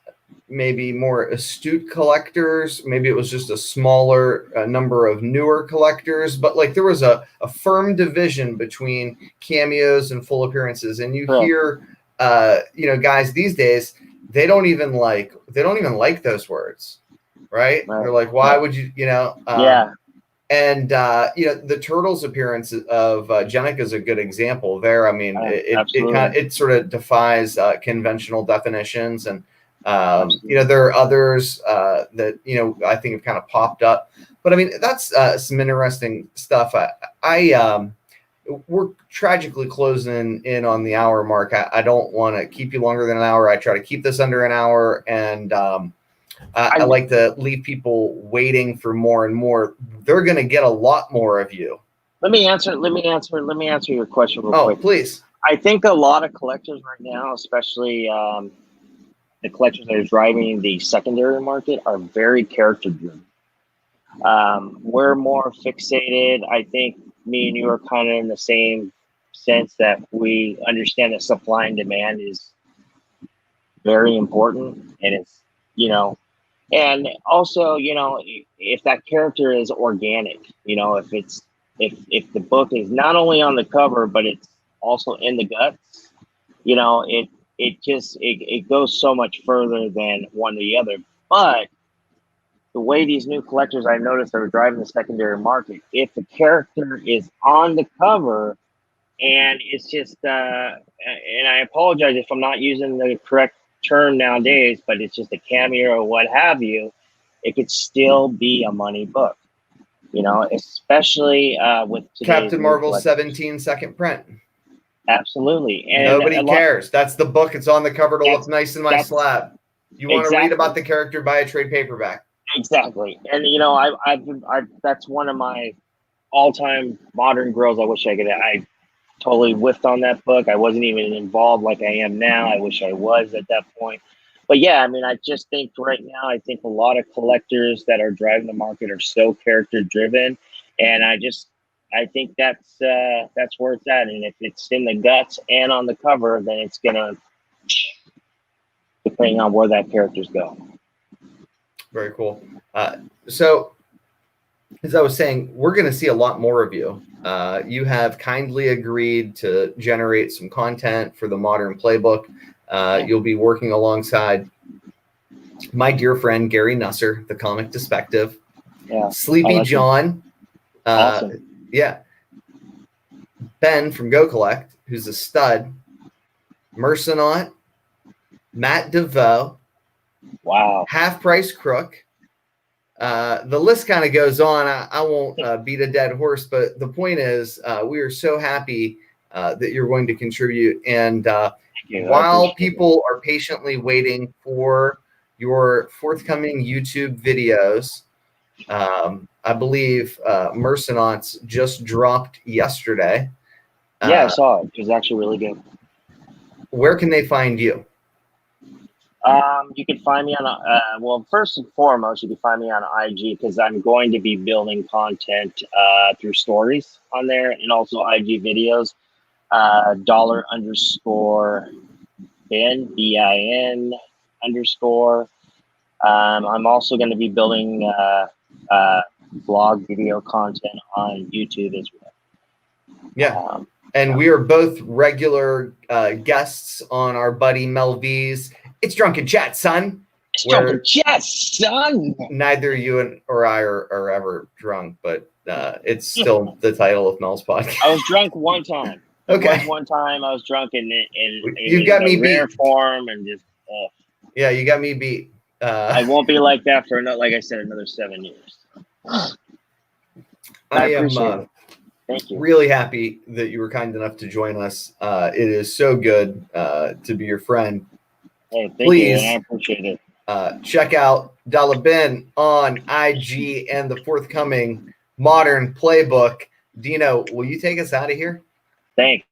maybe more astute collectors. Maybe it was just a smaller number of newer collectors, but like there was a firm division between cameos and full appearances. And you hear, guys these days, they don't even like those words, right? They're like, why would you, yeah. And the Turtles appearance of Jenica is a good example there. I mean, it sort of defies conventional definitions, and there are others that I think have kind of popped up. But I mean, that's some interesting stuff. We're tragically closing in on the hour mark. I don't want to keep you longer than an hour. I try to keep this under an hour, and I like to leave people waiting for more and more. They're going to get a lot more of you. Let me answer your question real quick. Oh, please. I think a lot of collectors right now, especially the collectors that are driving the secondary market, are very character driven. We're more fixated. I think me and you are kind of in the same sense that we understand that supply and demand is very important, and it's and also, if that character is organic, if the book is not only on the cover, but it's also in the guts, it goes so much further than one or the other. But the way these new collectors I've noticed are driving the secondary market, if the character is on the cover and it's just, and I apologize if I'm not using the correct term nowadays, but it's just a cameo or what have you, it could still be a money book, especially with Captain Marvel 17 second print. Absolutely. And nobody cares. That's the book. It's on the cover to look nice in my slab. You want to read about the character, buy a trade paperback. Exactly. And I've that's one of my all-time modern girls. I totally whiffed on that book. I wasn't even involved like I am now. I wish I was at that point. But yeah, I mean, I just think right now, I think a lot of collectors that are driving the market are so character driven. And I think that's where it's at. And if it's in the guts and on the cover, then it's going to, depending on where that character's go. Very cool. So as I was saying, we're going to see a lot more of you. You have kindly agreed to generate some content for the Modern Playbook. You'll be working alongside my dear friend, Gary Nusser, the Comic Perspective, Sleepy John. Awesome. Yeah. Ben from Go Collect, who's a stud, Mercenaut, Matt DeVoe. Wow. Half Price Crook. The list kind of goes on. I won't beat a dead horse, but the point is we are so happy that you're going to contribute. And while people are patiently waiting for your forthcoming YouTube videos, I believe Mercenauts just dropped yesterday. Yeah, I saw it. It was actually really good. Where can they find you? You can find me on, well, first and foremost, you can find me on IG because I'm going to be building content through stories on there and also IG videos. $_bin, BIN _ I'm also going to be building vlog video content on YouTube as well. Yeah. And we are both regular guests on our buddy Mel V's It's Drunken Chat, son. It's Drunken Chat, son. Neither you or I are ever drunk, but it's still the title of Mel's podcast. I was drunk one time. Okay. One time I was drunk in you got me rare beat. Form and just. Yeah, you got me beat. I won't be like that for like I said, another 7 years. I appreciate it. Thank you. Really happy that you were kind enough to join us. It is so good to be your friend. Hey, thank you. I appreciate it. Check out $bin on IG and the forthcoming Modern Playbook. Dino, will you take us out of here? Thanks.